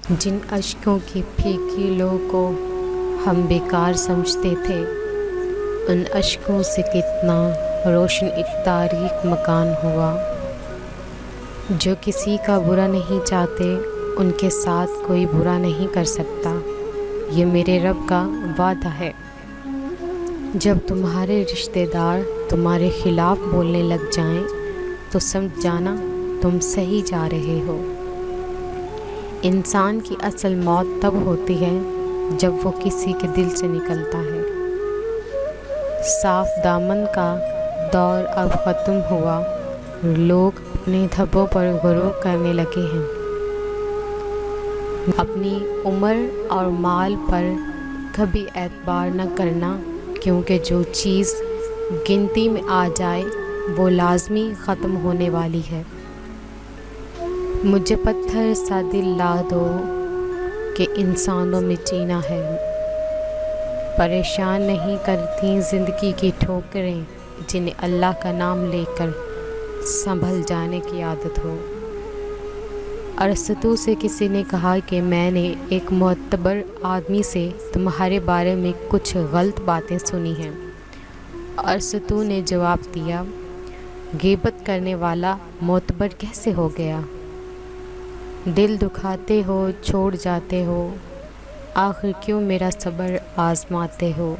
جن اشکوں کی پھیکی لو کو ہم بیکار سمجھتے تھے، ان اشکوں سے کتنا روشن ایک تاریک مکان ہوا۔ جو کسی کا برا نہیں چاہتے، ان کے ساتھ کوئی برا نہیں کر سکتا، یہ میرے رب کا وعدہ ہے۔ جب تمہارے رشتہ دار تمہارے خلاف بولنے لگ جائیں تو سمجھ جانا تم صحیح جا رہے ہو۔ انسان کی اصل موت تب ہوتی ہے جب وہ کسی کے دل سے نکلتا ہے۔ صاف دامن کا دور اب ختم ہوا، لوگ اپنے دھبوں پر غرور کرنے لگے ہیں۔ اپنی عمر اور مال پر کبھی اعتبار نہ کرنا، کیونکہ جو چیز گنتی میں آ جائے وہ لازمی ختم ہونے والی ہے۔ مجھے پتھر سا دل لا دو کہ انسانوں میں جینا ہے۔ پریشان نہیں کرتی زندگی کی ٹھوکریں، جنہیں اللہ کا نام لے کر سنبھل جانے کی عادت ہو۔ ارسطو سے کسی نے کہا کہ میں نے ایک معتبر آدمی سے تمہارے بارے میں کچھ غلط باتیں سنی ہیں۔ ارسطو نے جواب دیا، غیبت کرنے والا معتبر کیسے ہو گیا؟ دل دکھاتے ہو، چھوڑ جاتے ہو، آخر کیوں میرا صبر آزماتے ہو؟